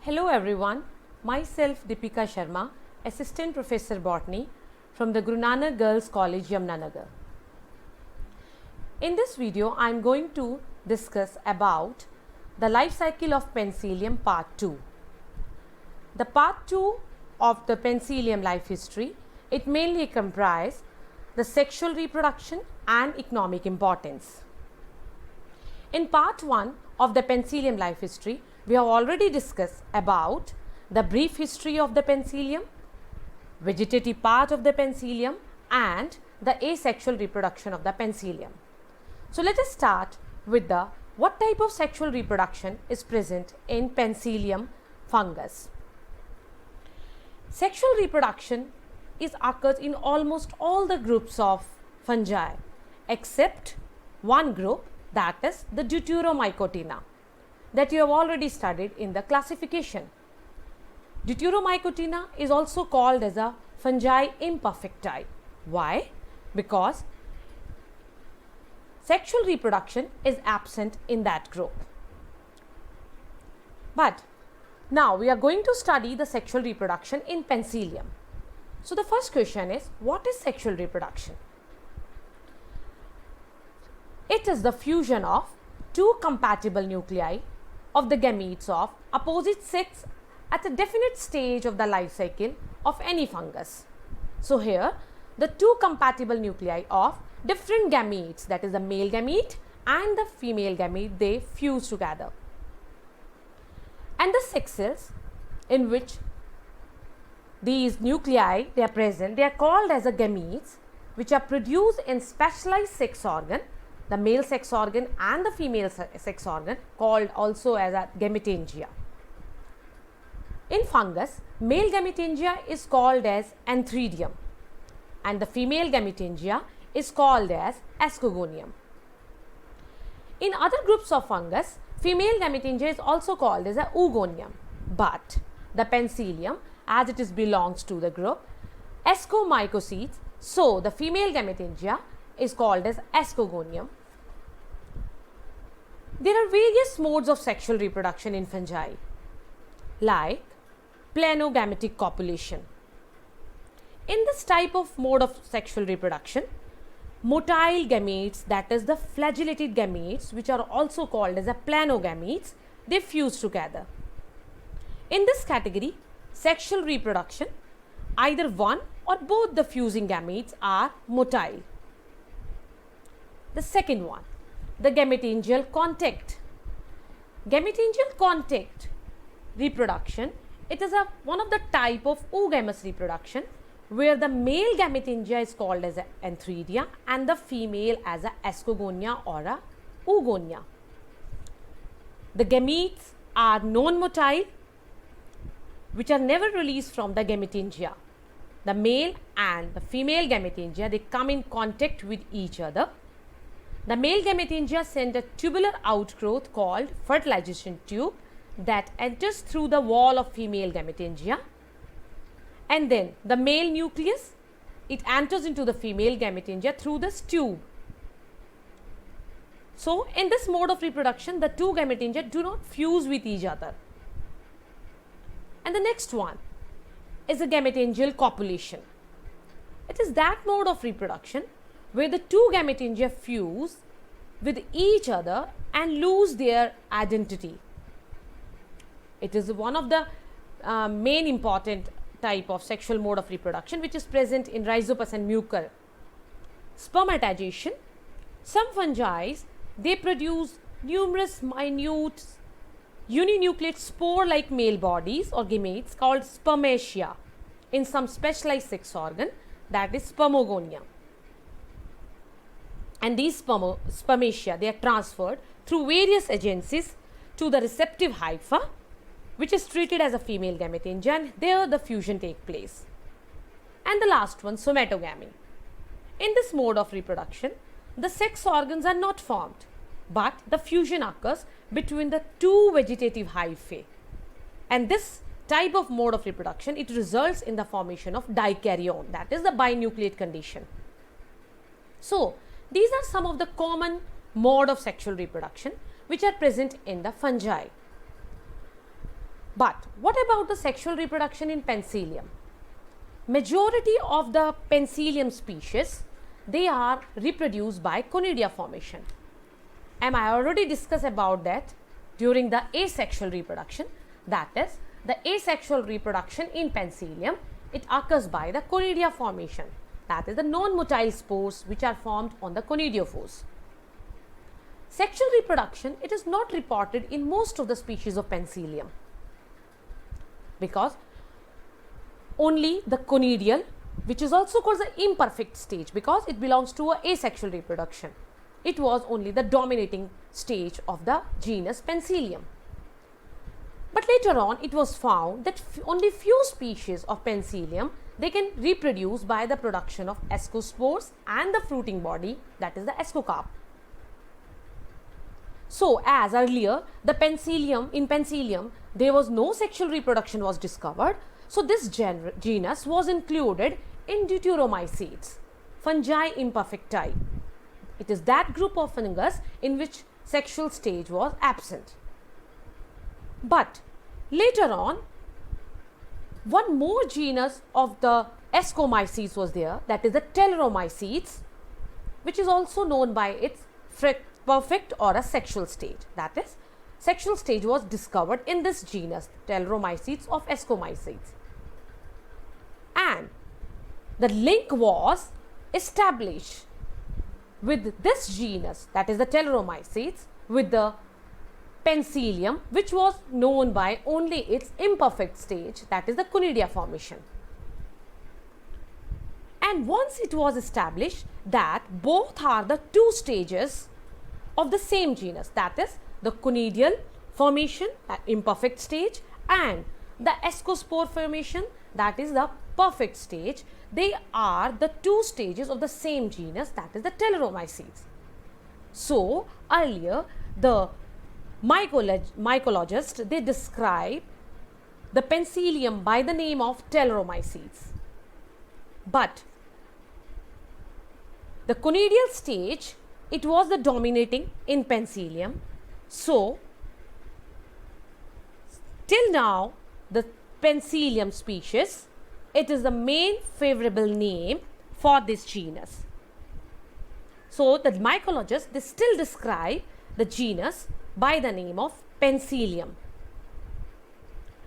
Hello everyone, myself Deepika Sharma, Assistant Professor Botany from the Guru Nanak Girls College, Yamunanagar. In this video, I am going to discuss about the life cycle of Penicillium Part 2. The Part 2 of the Penicillium life history, it mainly comprises the sexual reproduction and economic importance. In Part 1 of the Penicillium life history, we have already discussed about the brief history of the Penicillium, vegetative part of the Penicillium and the asexual reproduction of the Penicillium. So let us start with the what type of sexual reproduction is present in Penicillium fungus. Sexual reproduction occurs in almost all the groups of fungi except one group, that is the Deuteromycotina, that you have already studied in the classification. Deuteromycotina is also called as a fungi imperfecti. Why? Because sexual reproduction is absent in that group. But now we are going to study the sexual reproduction in Penicillium. So the first question is, what is sexual reproduction? It is the fusion of two compatible nuclei of the gametes of opposite sex at a definite stage of the life cycle of any fungus. So here the two compatible nuclei of different gametes, that is the male gamete and the female gamete, they fuse together. And the sex cells in which these nuclei they are present, they are called as a gametes, which are produced in specialized sex organ, the male sex organ and the female sex organ, called also as a gametangia. In fungus, male gametangia is called as antheridium and the female gametangia is called as ascogonium. In other groups of fungus, female gametangia is also called as a oogonium, but the Penicillium, as it belongs to the group Ascomycosetes, so the female gametangia is called as ascogonium. There are various modes of sexual reproduction in fungi, like planogametic copulation. In this type of mode of sexual reproduction, motile gametes, that is the flagellated gametes, which are also called as a planogametes, they fuse together. In this category, sexual reproduction, either one or both the fusing gametes are motile. The second one, the gametangial contact. Gametangial contact reproduction, it is one of the type of oogamous reproduction where the male gametangia is called as a antheridia and the female as a ascogonia or a oogonia. The gametes are non-motile, which are never released from the gametangia. The male and the female gametangia, they come in contact with each other. The male gametangia send a tubular outgrowth called fertilization tube that enters through the wall of female gametangia, and then the male nucleus, it enters into the female gametangia through this tube. So in this mode of reproduction, the two gametangia do not fuse with each other. And the next one is a gametangial copulation. It is that mode of reproduction where the two gametangia fuse with each other and lose their identity. It is one of the main important type of sexual mode of reproduction which is present in Rhizopus and Mucor. Spermatization. Some fungi, they produce numerous minute uninucleate spore-like male bodies or gametes called spermatia in some specialized sex organ, that is spermogonia. And these spermatia, they are transferred through various agencies to the receptive hypha, which is treated as a female gametangia, and there the fusion takes place. And the last one, somatogamy. In this mode of reproduction, the sex organs are not formed, but the fusion occurs between the two vegetative hyphae. And this type of mode of reproduction, it results in the formation of dikaryon, that is the binucleate condition. So these are some of the common mode of sexual reproduction which are present in the fungi. But what about the sexual reproduction in Penicillium? Majority of the Penicillium species, they are reproduced by conidia formation. And I already discussed about that during the asexual reproduction. That is, the asexual reproduction in Penicillium, it occurs by the conidia formation. That is the non-motile spores which are formed on the conidiophores. Sexual reproduction, it is not reported in most of the species of Penicillium, because only the conidial, which is also called the imperfect stage because it belongs to a asexual reproduction, it was only the dominating stage of the genus Penicillium. But later on it was found that only few species of Penicillium, they can reproduce by the production of ascospores and the fruiting body, that is the ascocarp. So as earlier the in Penicillium there was no sexual reproduction was discovered, so this genus was included in Deuteromycetes, fungi imperfecti. It is that group of fungus in which sexual stage was absent. But later on, one more genus of the ascomycetes was there, that is the Telleromycetes, which is also known by its perfect or a sexual stage. That is, sexual stage was discovered in this genus, Telleromycetes of ascomycetes. And the link was established with this genus, that is the Telleromycetes, with the Penicillium, which was known by only its imperfect stage, that is the conidia formation. And once it was established that both are the two stages of the same genus, that is the conidial formation, imperfect stage, and the ascospore formation, that is the perfect stage, they are the two stages of the same genus, that is the Telleromycetes. So earlier the mycologists, they describe the Penicillium by the name of Telleromycetes. But the conidial stage, it was the dominating in Penicillium. So till now the Penicillium species, it is the main favorable name for this genus. So the mycologists, they still describe the genus by the name of Penicillium.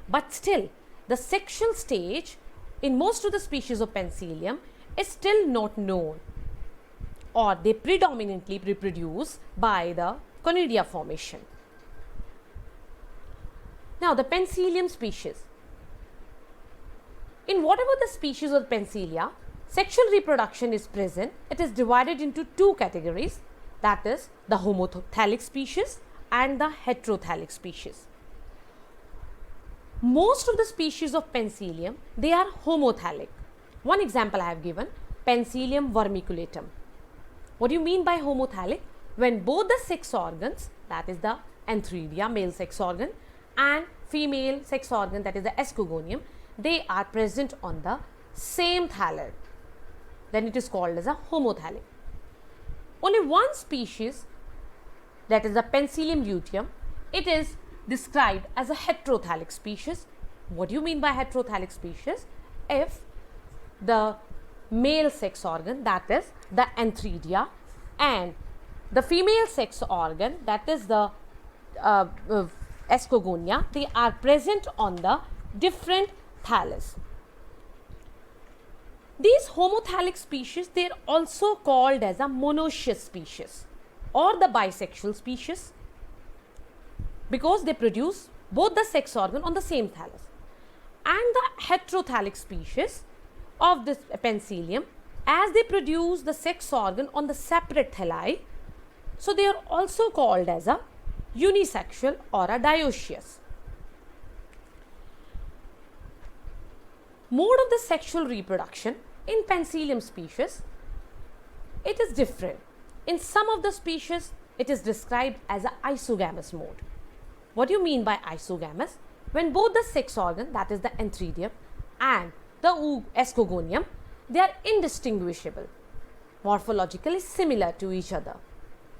But still the sexual stage in most of the species of Penicillium is still not known, or they predominantly reproduce by the conidia formation. Now the Penicillium species. In whatever the species of Penicillia, sexual reproduction is present, it is divided into two categories, that is the homothallic species and the heterothallic species. Most of the species of Penicillium, they are homothallic. One example I have given, Penicillium vermiculatum. What do you mean by homothallic? When both the sex organs, that is the antheridia, male sex organ, and female sex organ, that is the escogonium, they are present on the same thallid, then it is called as a homothallic. Only one species, that is the Penicillium luteum, it is described as a heterothallic species. What do you mean by heterothallic species? If the male sex organ, that is the antheridia, and the female sex organ, that is the escogonia, they are present on the different thallus. These homothallic species, they are also called as a monoecious species or the bisexual species, because they produce both the sex organ on the same thallus. And the heterothallic species of this Penicillium, as they produce the sex organ on the separate thalli, so they are also called as a unisexual or a dioecious. Mode of the sexual reproduction in Penicillium species, it is different. In some of the species, it is described as an isogamous mode. What do you mean by isogamous? When both the sex organ, that is the antheridium, and the escogonium, they are indistinguishable, morphologically similar to each other,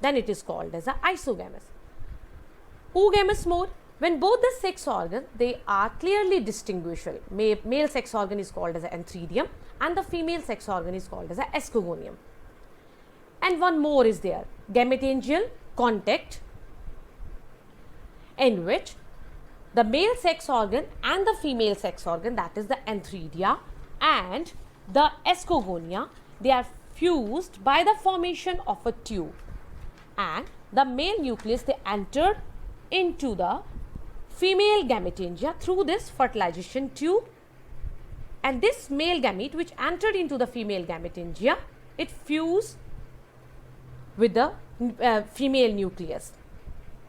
then it is called as an isogamous. Oogamous mode, When both the sex organs, they are clearly distinguishable. Male sex organ is called as an antheridium and the female sex organ is called as an escogonium. And one more is there, gametangial contact, in which the male sex organ and the female sex organ, that is the antheridia and the escogonia, they are fused by the formation of a tube, and the male nucleus, they entered into the female gametangia through this fertilization tube, and this male gamete which entered into the female gametangia, it fused with the female nucleus.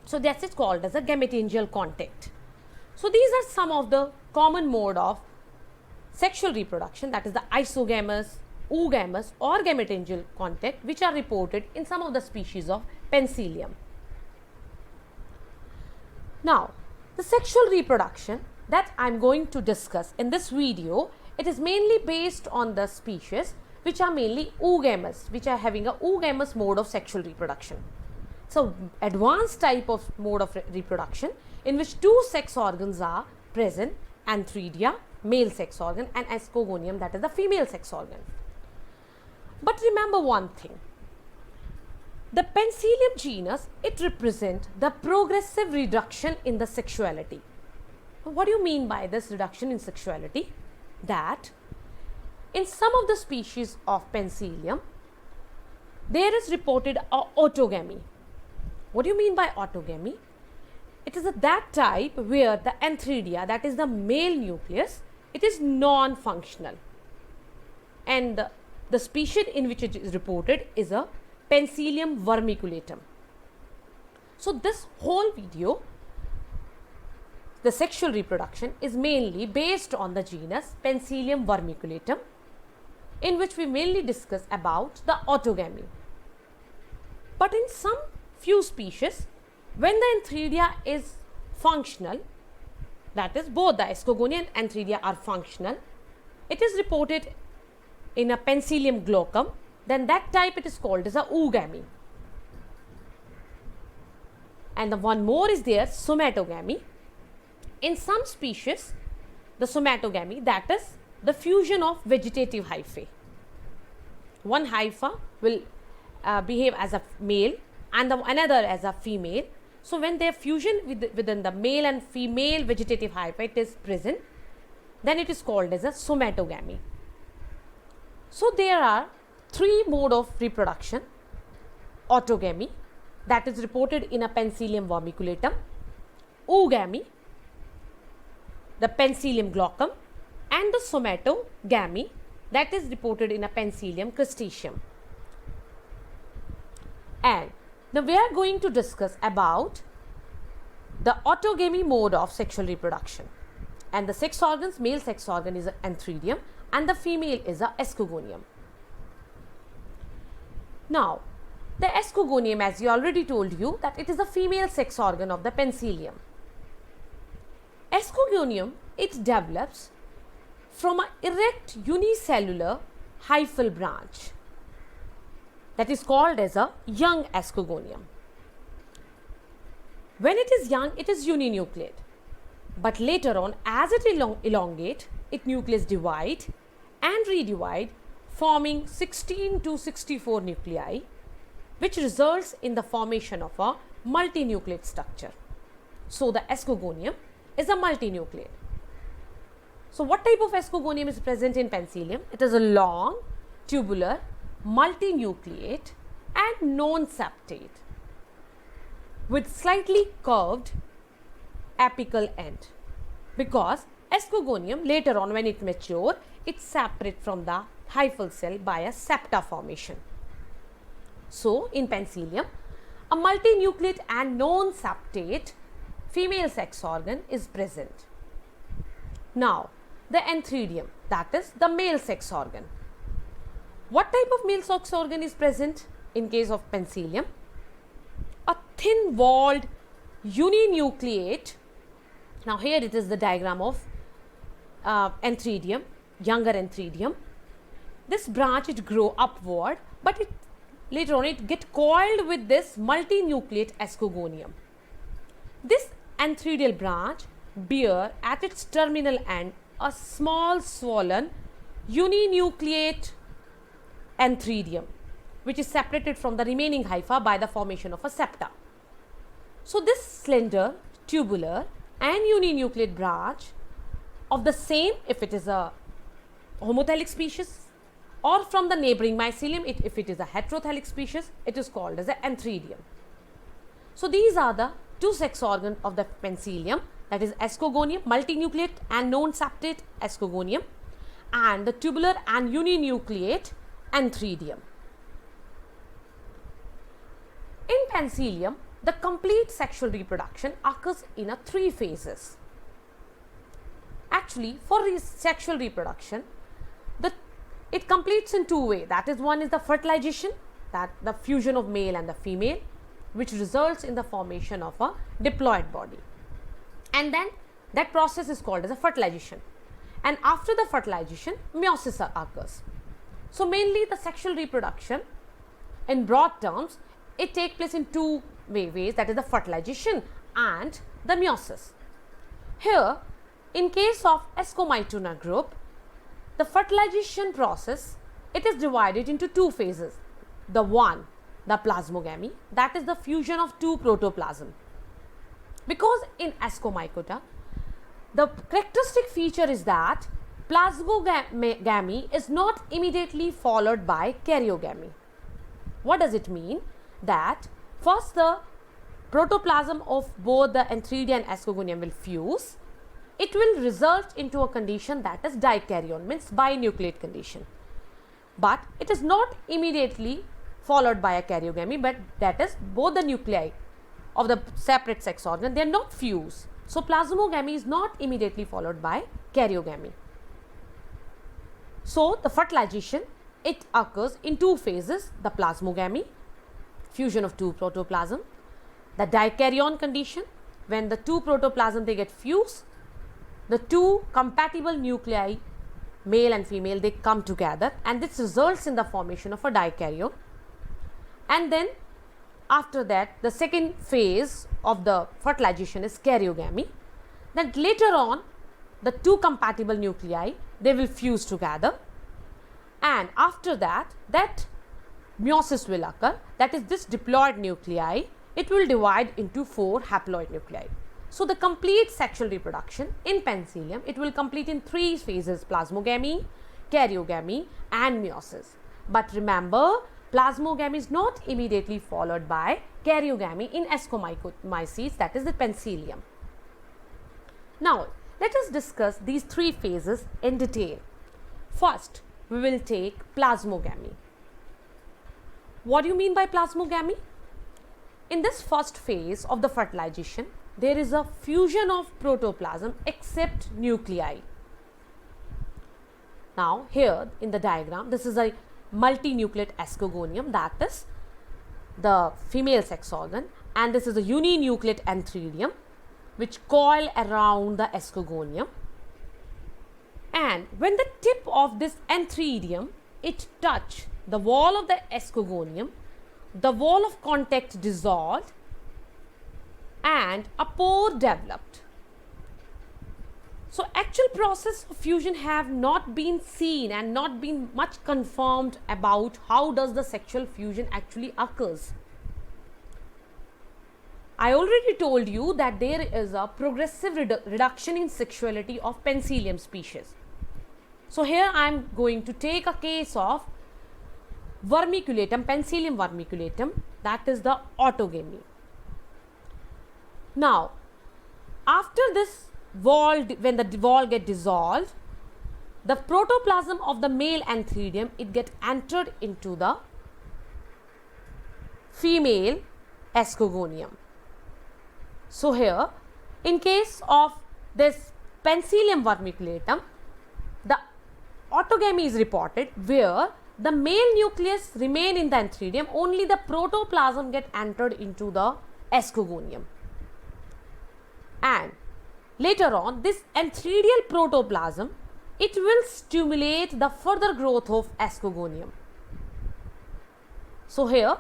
So that's it called as a gametangial contact. So these are some of the common mode of sexual reproduction, that is the isogamous, oogamous or gametangial contact, which are reported in some of the species of Penicillium. Now, the sexual reproduction that I am going to discuss in this video, it is mainly based on the species which are mainly oogamous, which are having a oogamous mode of sexual reproduction. So, advanced type of mode of reproduction in which two sex organs are present, antheridia, male sex organ, and escogonium, that is the female sex organ. But remember one thing, the Penicillium genus, it represents the progressive reduction in the sexuality. What do you mean by this reduction in sexuality? That in some of the species of Penicillium, there is reported a autogamy. What do you mean by autogamy? It is that type where the antheridia, that is the male nucleus, it is non-functional, and the species in which it is reported is a Penicillium vermiculatum. So this whole video, the sexual reproduction, is mainly based on the genus Penicillium vermiculatum, in which we mainly discuss about the autogamy. But in some few species, when the antheridia is functional, that is both the escogonia and antheridia are functional, it is reported in a Penicillium glaucum, then that type it is called as a oogamy. And the one more is there, somatogamy. In some species, the somatogamy, that is the fusion of vegetative hyphae. One hypha will behave as a male and another as a female. So when their fusion within the male and female vegetative hyphae it is present, then it is called as a somatogamy. So there are three modes of reproduction: autogamy, that is reported in a Penicillium vermiculatum; oogamy, the Penicillium glaucum; and the somatogamy, that is reported in a Penicillium cristaceum. And now we are going to discuss about the autogamy mode of sexual reproduction. And the sex organs, male sex organ is an antheridium and the female is a escogonium. Now, the escogonium, as I already told you, that it is a female sex organ of the Penicillium. Escogonium, it develops from an erect unicellular hyphal branch, that is called as a young escogonium. When it is young, it is uninucleate, but later on, as it elongates, its nucleus divide and redivide, forming 16 to 64 nuclei, which results in the formation of a multinucleate structure. So the escogonium is a multinucleate. So what type of escogonium is present in Penicillium? It is a long, tubular, multinucleate and non-septate with slightly curved apical end, because escogonium later on when it matures, it separates from the hyphal cell by a septa formation. So in Penicillium, a multinucleate and non-septate female sex organ is present. Now the antheridium, that is the male sex organ. What type of male sex organ is present in case of Penicillium? A thin walled uninucleate. Now here it is the diagram of antheridium, younger antheridium. This branch it grow upward, but it later on it get coiled with this multinucleate escogonium. This antheridial branch bear at its terminal end a small swollen uninucleate antheridium, which is separated from the remaining hypha by the formation of a septa. So, this slender, tubular and uninucleate branch of the same, if it is a homothallic species, or from the neighboring mycelium, if it is a heterothallic species, it is called as an antheridium. So, these are the two sex organs of the Penicillium, that is escogonium, multinucleate and non-septate escogonium, and the tubular and uninucleate antheridium. In Penicillium, the complete sexual reproduction occurs in a 3 phases. Actually, for sexual reproduction, it completes in 2 ways. That is, one is the fertilization, that the fusion of male and the female, which results in the formation of a diploid body. And then that process is called as a fertilization. And after the fertilization, meiosis occurs. So, mainly the sexual reproduction, in broad terms, it takes place in 2 ways, that is the fertilization and the meiosis. Here, in case of Ascomytuna group, the fertilization process, it is divided into 2 phases. The one, the plasmogamy, that is the fusion of 2 protoplasm. Because in Ascomycota, the characteristic feature is that plasmogamy is not immediately followed by karyogamy. What does it mean? That first the protoplasm of both the antheridia and escogonium will fuse. It will result into a condition that is dikaryon, means binucleate condition. But it is not immediately followed by a karyogamy, but that is both the nuclei of the separate sex organ, they are not fused. So, plasmogamy is not immediately followed by karyogamy. So, the fertilization, it occurs in 2 phases, the plasmogamy, fusion of 2 protoplasm, the dikaryon condition, when the 2 protoplasm they get fused, the 2 compatible nuclei, male and female, they come together, and this results in the formation of a dikaryon. And then after that, the second phase of the fertilization is karyogamy. Then later on, the 2 compatible nuclei, they will fuse together, and after that, that meiosis will occur, that is this diploid nuclei, it will divide into 4 haploid nuclei. So, the complete sexual reproduction in Penicillium, it will complete in 3 phases: plasmogamy, karyogamy and meiosis. But remember, plasmogamy is not immediately followed by karyogamy in Ascomyces, that is the Penicillium. Now, let us discuss these 3 phases in detail. First, we will take plasmogamy. What do you mean by plasmogamy? In this first phase of the fertilization, there is a fusion of protoplasm except nuclei. Now, here in the diagram, this is a multinucleate escogonium, that is the female sex organ, and this is a uninucleate antheridium which coil around the escogonium. And when the tip of this antheridium, it touch the wall of the escogonium, the wall of contact dissolved and a pore developed. So, actual process of fusion have not been seen and not been much confirmed about how does the sexual fusion actually occurs. I already told you that there is a progressive reduction in sexuality of Penicillium species. So, here I am going to take a case of vermiculatum, Penicillium vermiculatum, that is the autogamy. Now, after this wall, when the wall get dissolved, the protoplasm of the male antheridium, it get entered into the female escogonium. So, here in case of this Penicillium vermiculatum, the autogamy is reported where the male nucleus remain in the antheridium, only the protoplasm get entered into the escogonium. And later on, this antheridial protoplasm, it will stimulate the further growth of escogonium. So, here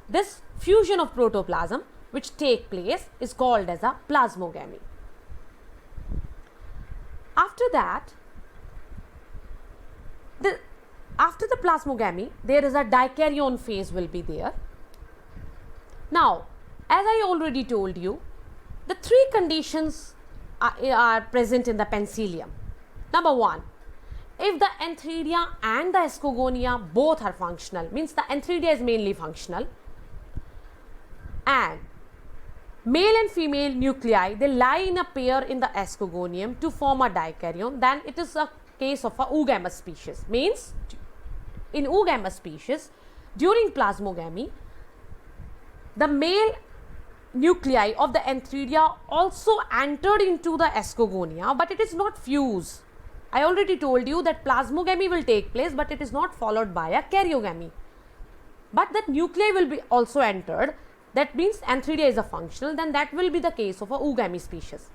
this fusion of protoplasm which take place is called as a plasmogamy. After that, after the plasmogamy, there is a dikaryon phase will be there. Now, as I already told you, the three conditions are present in the penicillium. Number one, if the antheridia and the escogonia both are functional, means the antheridia is mainly functional, and male and female nuclei, they lie in a pair in the escogonium to form a dikaryon, then it is a case of a oogamous species. Means in oogamous species, during plasmogamy, the male nuclei of the antheridia also entered into the escogonia, but it is not fused. I already told you that plasmogamy will take place, but it is not followed by a karyogamy. But that nuclei will be also entered. That means antheridia is a functional, then that will be the case of a oogamy species.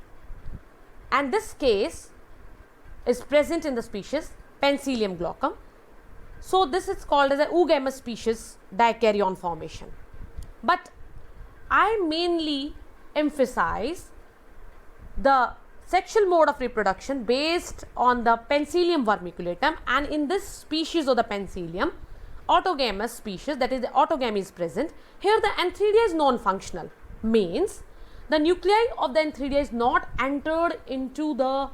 And this case is present in the species Penicillium glaucum. So this is called as a oogamous species dikaryon formation. But I mainly emphasize the sexual mode of reproduction based on the Penicillium vermiculatum, and in this species of the Penicillium, autogamous species, that is the autogamy is present. Here the antheridia is non-functional, means the nuclei of the antheridia is not entered into the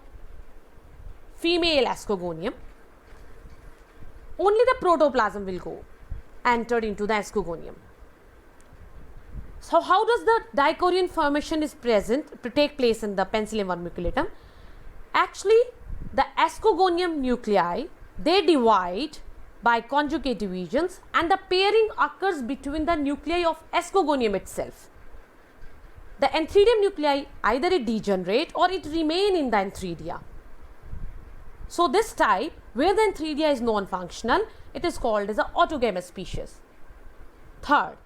female escogonium. Only the protoplasm will go entered into the escogonium. So how does the dikaryon formation is present to take place in the Penicillium vermiculatum? Actually, the escogonium nuclei, they divide by conjugate divisions, and the pairing occurs between the nuclei of escogonium itself. The antheridium nuclei either it degenerate or it remain in the antheridia. So this type, where the antheridia is non-functional, it is called as an autogamous species. Third,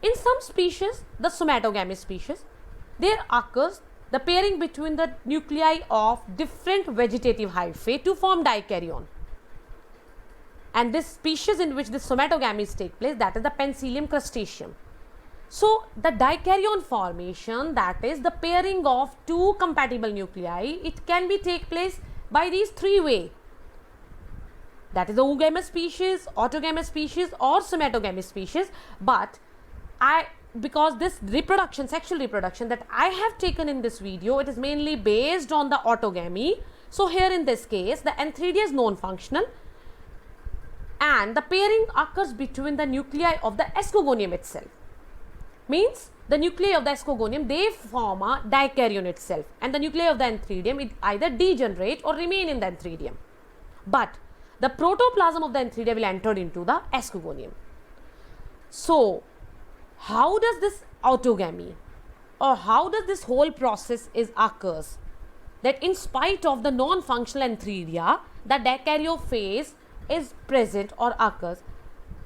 in some species, the somatogamy species, there occurs the pairing between the nuclei of different vegetative hyphae to form dikaryon. And this species in which the somatogamies take place, that is the Penicillium crustaceum. So the dikaryon formation, that is the pairing of two compatible nuclei, it can be take place by these three ways. That is the oogamous species, autogamous species, or somatogamy species. But because this reproduction, sexual reproduction that I have taken in this video, it is mainly based on the autogamy. So here in this case, the antheridia is non-functional, and the pairing occurs between the nuclei of the escogonium itself. Means the nuclei of the escogonium, they form a dikaryon itself, and the nuclei of the antheridium, it either degenerate or remain in the antheridium. But the protoplasm of the antheridia will enter into the escogonium. So how does this autogamy, or how does this whole process occurs? That in spite of the non-functional antheridia, the dikaryon phase is present or occurs.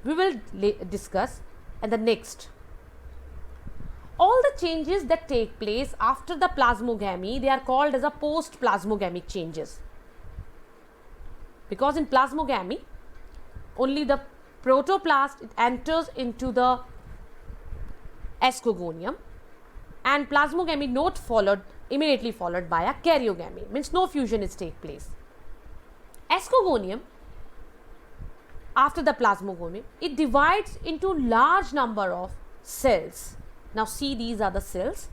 We will discuss in the next. All the changes that take place after the plasmogamy, they are called as a post-plasmogamic changes. Because in plasmogamy, only the protoplast it enters into the escogonium, and plasmogamy not immediately followed by a karyogamy, means no fusion is take place. Escogonium, after the plasmogamy, it divides into large number of cells. Now see, these are the cells,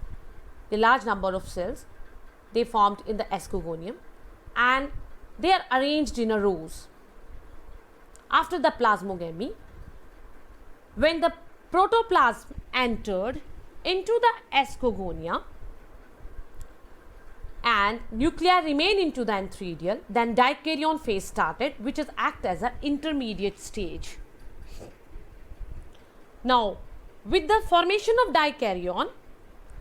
the large number of cells, they formed in the escogonium, and they are arranged in a rows. After the plasmogamy, when the protoplasm entered into the escogonia and nuclei remain into the antheridial, then dikaryon phase started, which is act as an intermediate stage. Now with the formation of dikaryon,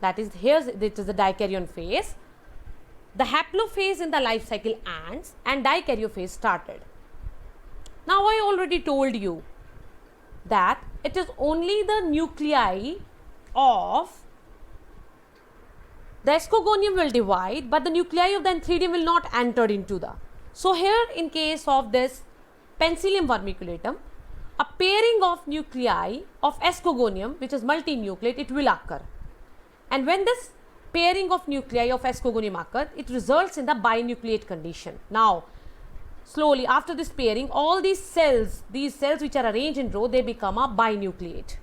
that is here it is the dikaryon phase, the haplophase in the life cycle ends and dikaryon phase started. Now I already told you that it is only the nuclei of the escogonium will divide, but the nuclei of the antheridium will not enter into the. So here in case of this Penicillium vermiculatum, a pairing of nuclei of escogonium, which is multinucleate, it will occur. And when this pairing of nuclei of S cogonium occurs, it results in the binucleate condition. Now, slowly after this pairing, all these cells which are arranged in row, they become a binucleate.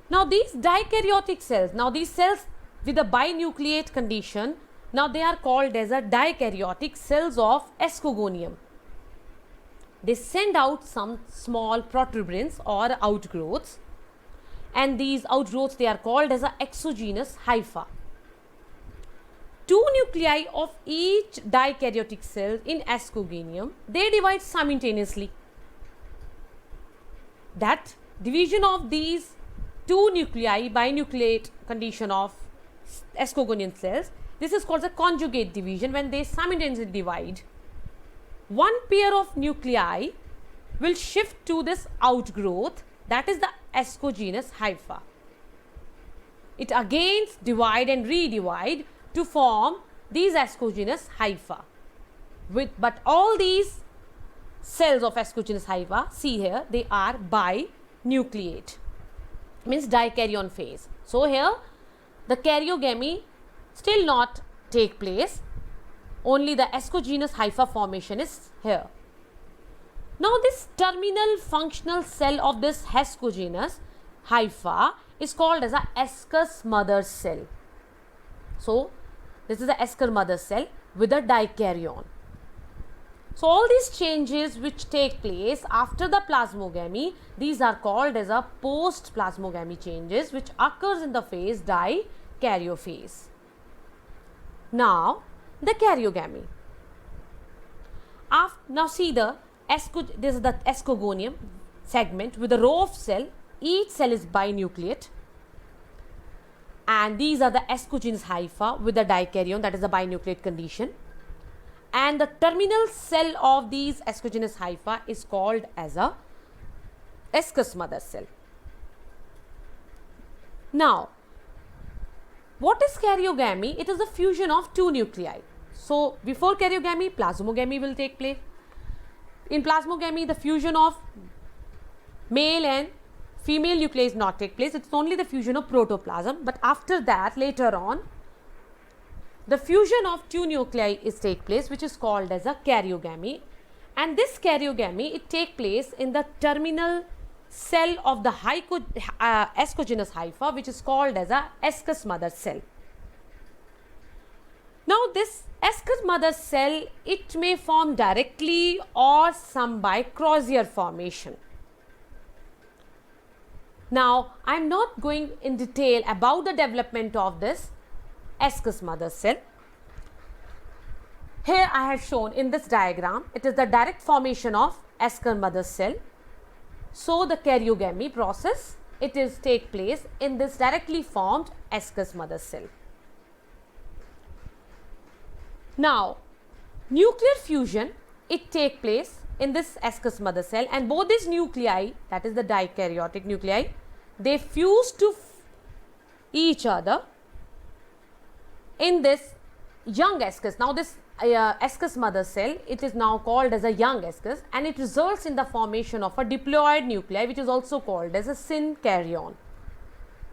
Now, these dikaryotic cells, now these cells with a binucleate condition, now they are called as a dikaryotic cells of S cogonium. They send out some small protuberance or outgrowths, and these outgrowths, they are called as a exogenous hypha. Two nuclei of each dikaryotic cell in S cogonium, they divide simultaneously. That division of these two nuclei, binucleate condition of S cogonium cells, this is called the conjugate division. When they simultaneously divide, one pair of nuclei will shift to this outgrowth, that is the exogenous hypha. It again divide and redivide to form these exogenous hypha. But all these cells of exogenous hypha, see here, they are binucleate, means dikaryon phase. So here the karyogamy still not take place, only the exogenous hypha formation is here. Now, this terminal functional cell of this exogenous hypha is called as a Eschers mother cell. So, this is the Eschers mother cell with a dikaryon. So, all these changes which take place after the plasmogamy, these are called as a post-plasmogamy changes which occurs in the phase dikaryophase. Now, the karyogamy. Now, see this is the S cogonium segment with a row of cell. Each cell is binucleate, and these are the exogenous hypha with the dikaryon, that is the binucleate condition, and the terminal cell of these exogenous hypha is called as a Eschers mother cell. Now, what is karyogamy? It is the fusion of two nuclei. So, before karyogamy, plasmogamy will take place. In plasmogamy, the fusion of male and female nuclei is not take place. It is only the fusion of protoplasm. But after that, later on, the fusion of two nuclei is take place, which is called as a karyogamy. And this karyogamy, it take place in the terminal cell of the exogenous hypha, which is called as a Eschers mother cell. Now, this Eschers mother cell, it may form directly or some by crozier formation. Now, I am not going in detail about the development of this Eschers mother cell. Here I have shown in this diagram, it is the direct formation of Eschers mother cell. So, the karyogamy process, it is take place in this directly formed Eschers mother cell. Now, nuclear fusion, it take place in this Eschers mother cell, and both these nuclei, that is the dikaryotic nuclei, they fuse to each other in this young Eschers. Now, this Eschers mother cell, it is now called as a young Eschers, and it results in the formation of a diploid nuclei, which is also called as a synkaryon.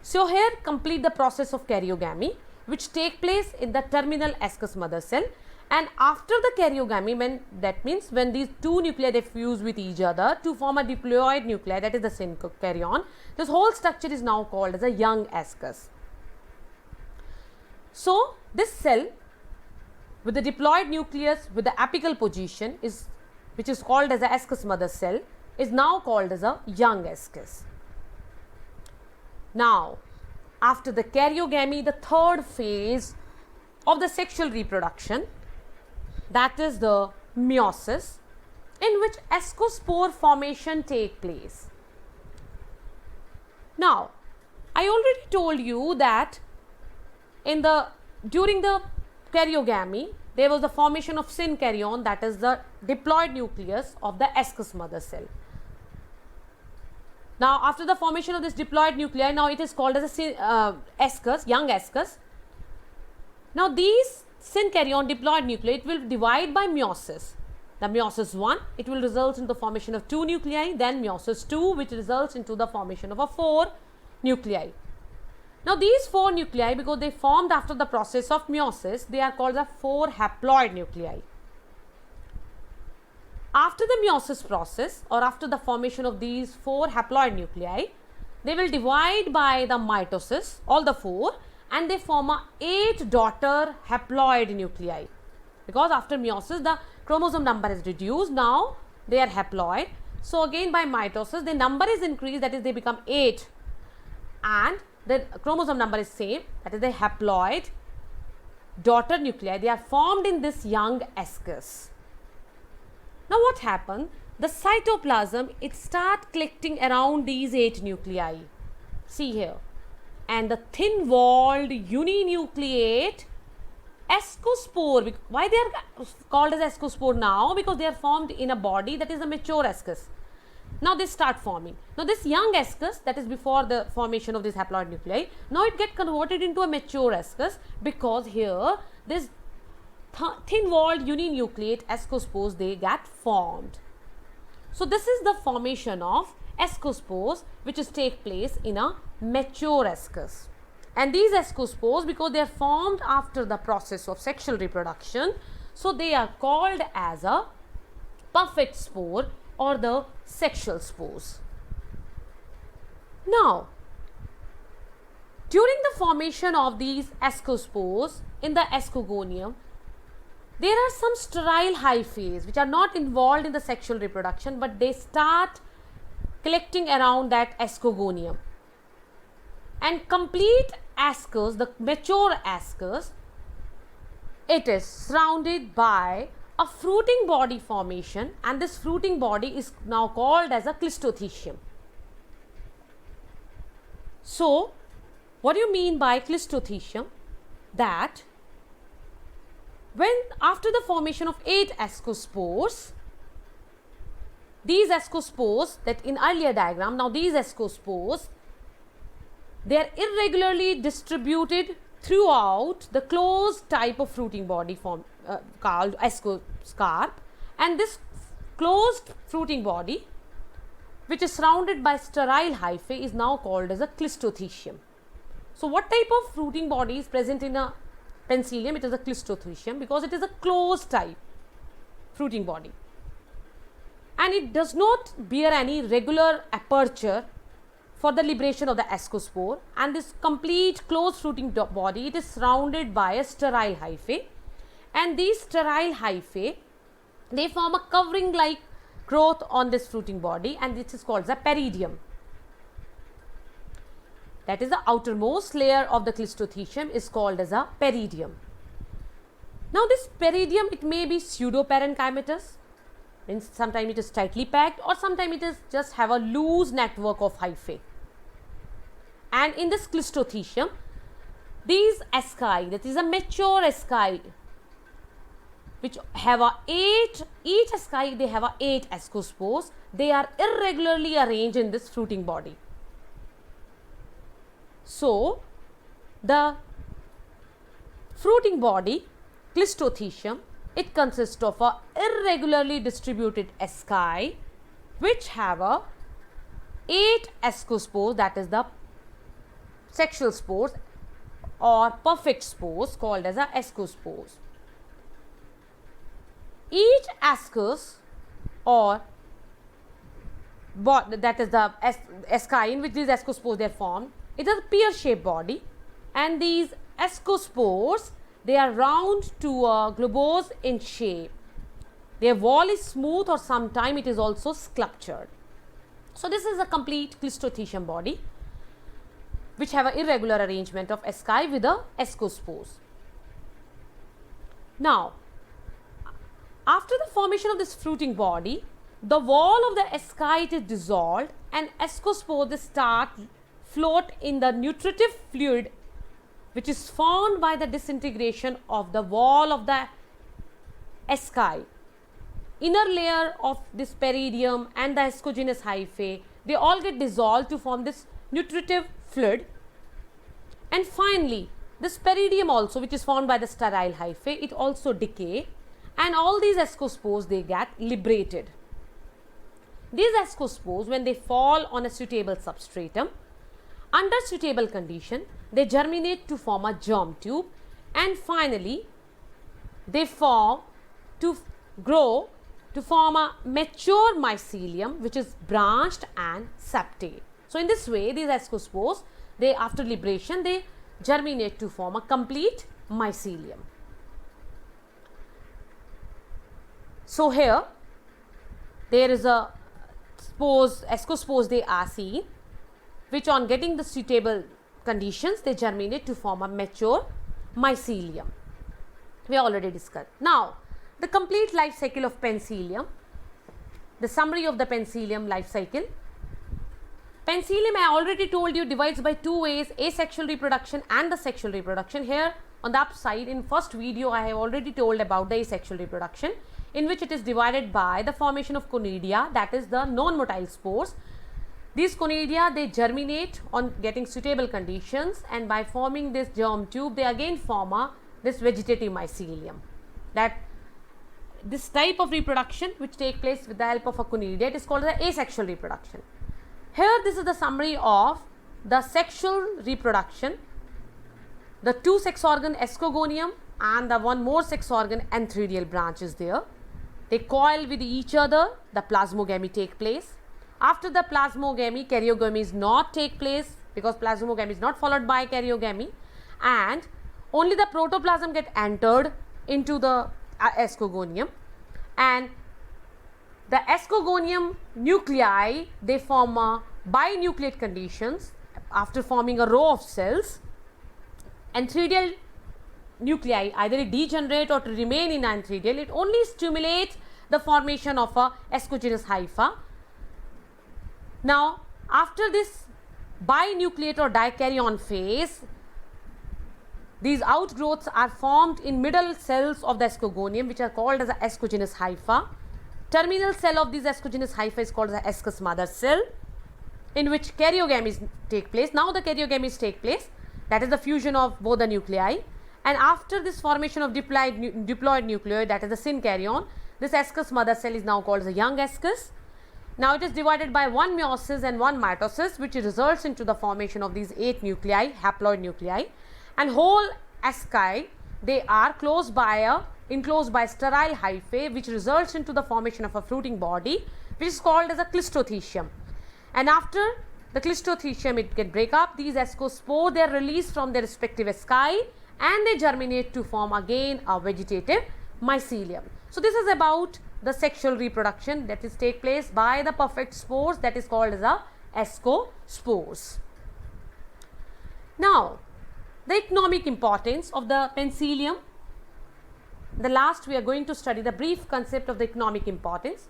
So, here complete the process of karyogamy, which take place in the terminal Eschers mother cell, and after the karyogamy, that means when these two nuclei they fuse with each other to form a diploid nuclei, that is the synkaryon, this whole structure is now called as a young Eschers. So, this cell with the diploid nucleus with the apical position is, which is called as a Eschers mother cell, is now called as a young Eschers. Now, after the karyogamy, the third phase of the sexual reproduction, that is the meiosis, in which ascospore formation take place. Now, I already told you that during the karyogamy, there was the formation of synkaryon, that is the diploid nucleus of the Eschers mother cell. Now, after the formation of this diploid nuclei, now it is called as a Eschers, young Eschers. Now, these synkaryon diploid nuclei, it will divide by meiosis. The meiosis 1, it will result in the formation of 2 nuclei, then meiosis 2, which results into the formation of a 4 nuclei. Now these 4 nuclei, because they formed after the process of meiosis, they are called the 4 haploid nuclei. After the meiosis process, or after the formation of these 4 haploid nuclei, they will divide by the mitosis, all the 4, and they form a 8 daughter haploid nuclei. Because after meiosis the chromosome number is reduced, now they are haploid. So again by mitosis the number is increased, that is they become 8, and the chromosome number is same, that is the haploid daughter nuclei. They are formed in this young ascus. Now what happened? The cytoplasm, it start collecting around these 8 nuclei. See here. And the thin walled uninucleate ascospore. Why they are called as ascospore now? Because they are formed in a body that is a mature ascus. Now they start forming. Now this young ascus, that is before the formation of this haploid nuclei, now it get converted into a mature ascus, because here this thin walled uninucleate ascospores, they get formed. So this is the formation of ascospores which is take place in a mature ascus. And these ascospores, because they are formed after the process of sexual reproduction, so they are called as a perfect spore or the sexual spores. Now, during the formation of these ascospores in the ascogonium, there are some sterile hyphae which are not involved in the sexual reproduction, but they start collecting around that ascogonium. And complete ascus, the mature ascus, it is surrounded by a fruiting body formation, and this fruiting body is now called as a clistothecium. So, what do you mean by clistothecium? That when after the formation of 8 ascospores, these ascospores, that in earlier diagram, now these ascospores, they are irregularly distributed throughout the closed type of fruiting body form called ascoscarp, and this closed fruiting body which is surrounded by sterile hyphae is now called as a clistothecium. So what type of fruiting body is present in a Penicillium? It is a clistothecium, because it is a closed type fruiting body, and it does not bear any regular aperture for the liberation of the ascospore, and this complete closed fruiting body, it is surrounded by a sterile hyphae, and these sterile hyphae, they form a covering like growth on this fruiting body, and this is called the peridium. That is the outermost layer of the clistothecium is called as a peridium. Now this peridium, it may be pseudoparenchymatous, means sometimes it is tightly packed, or sometimes it is just have a loose network of hyphae. And in this clistothecium, these asci, that is a mature asci, which have a 8, each asci they have a 8 ascospores, they are irregularly arranged in this fruiting body. So the fruiting body, clistothecium, it consists of a irregularly distributed asci which have a 8 ascospores, that is the sexual spores or perfect spores called as a ascospores. Each ascus, or that is the asci in which these ascospores they are formed, it is a pear-shaped body, and these ascospores, they are round to a globose in shape. Their wall is smooth, or sometime it is also sculptured. So this is a complete clistothecium body which have an irregular arrangement of asci with the ascospores. Now, after the formation of this fruiting body, the wall of the asci is dissolved, and ascospores they start float in the nutritive fluid which is formed by the disintegration of the wall of the asci. Inner layer of this peridium and the ascogenous hyphae, they all get dissolved to form this nutritive fluid, and finally this peridium also, which is formed by the sterile hyphae, it also decay, and all these ascospores they get liberated. These ascospores, when they fall on a suitable substratum, Under suitable condition, they germinate to form a germ tube, and finally they grow to form a mature mycelium which is branched and septate. So in this way, these ascospores, they after liberation, they germinate to form a complete mycelium. So here there is a ascospores they are seen, which on getting the suitable conditions, they germinate to form a mature mycelium. We already discussed. Now, the complete life cycle of Penicillium, the summary of the Penicillium life cycle. Penicillium, I already told you, divides by two ways, asexual reproduction and the sexual reproduction. Here on the upside, in first video, I have already told about the asexual reproduction, in which it is divided by the formation of conidia, that is the non-motile spores. These conidia, they germinate on getting suitable conditions, and by forming this germ tube, they again form this vegetative mycelium. That this type of reproduction which take place with the help of a conidia, it is called the asexual reproduction. Here this is the summary of the sexual reproduction. The two sex organ escogonium and the one more sex organ antheridial branch is there. They coil with each other, the plasmogamy take place. After the plasmogamy, karyogamy is not take place, because plasmogamy is not followed by karyogamy, and only the protoplasm get entered into the escogonium, and the escogonium nuclei, they form binucleate conditions after forming a row of cells. Antheridial nuclei, either it degenerate or to remain in antheridial, it only stimulates the formation of a escogenous hypha. Now, after this binucleate or dikaryon phase, these outgrowths are formed in middle cells of the escogonium, which are called as the escogenous hypha. Terminal cell of this escogenous hypha is called the escus mother cell, in which karyogamies take place. Now the karyogamies take place, that is the fusion of both the nuclei, and after this formation of diploid nucleoid, that is the synkaryon, this escus mother cell is now called as a young escus. Now it is divided by one meiosis and one mitosis, which results into the formation of these 8 nuclei, haploid nuclei, and whole asci, they are enclosed by sterile hyphae, which results into the formation of a fruiting body, which is called as a clistothecium. And after the clistothecium, it can break up. These ascospores, they are released from their respective asci, and they germinate to form again a vegetative mycelium. So this is about the sexual reproduction that is take place by the perfect spores, that is called as a ascospores. Now, the economic importance of the Penicillium. The last, we are going to study the brief concept of the economic importance.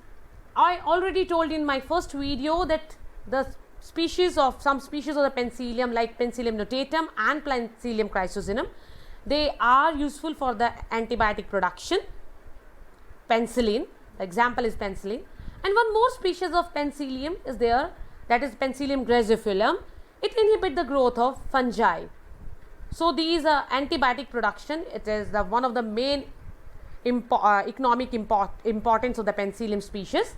I already told in my first video that the some species of the Penicillium, like Penicillium notatum and Penicillium chrysogenum, they are useful for the antibiotic production. Penicillin, the example is penicillin, and one more species of Penicillium is there, that is Penicillium graziolum. It inhibits the growth of fungi. So these antibiotic production, it is one of the main economic importance of the Penicillium species.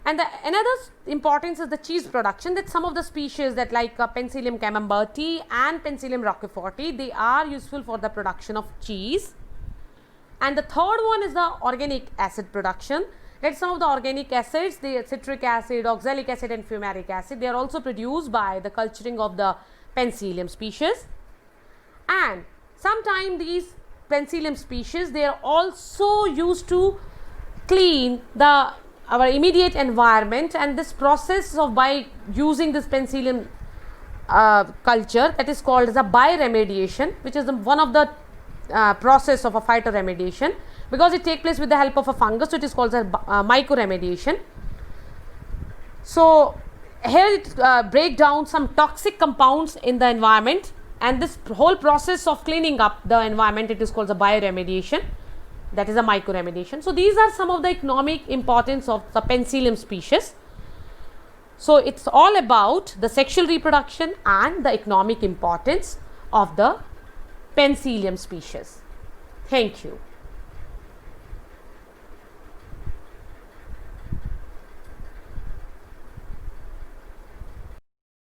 And another importance is the cheese production, that some of the species that like Penicillium camemberti and Penicillium roqueforti, they are useful for the production of cheese. And the third one is the organic acid production, that some of the organic acids, the citric acid, oxalic acid and fumaric acid, they are also produced by the culturing of the Penicillium species. And sometimes these Penicillium species, they are also used to clean our immediate environment, and this process of by using this Penicillium culture, that is called as a bioremediation, which is one of the process of a phytoremediation, because it takes place with the help of a fungus, so it is called as mycoremediation. So here it break down some toxic compounds in the environment, and this whole process of cleaning up the environment, it is called the bioremediation, that is a mycoremediation. So these are some of the economic importance of the Penicillium species. So it's all about the sexual reproduction and the economic importance of the Penicillium species. Thank you.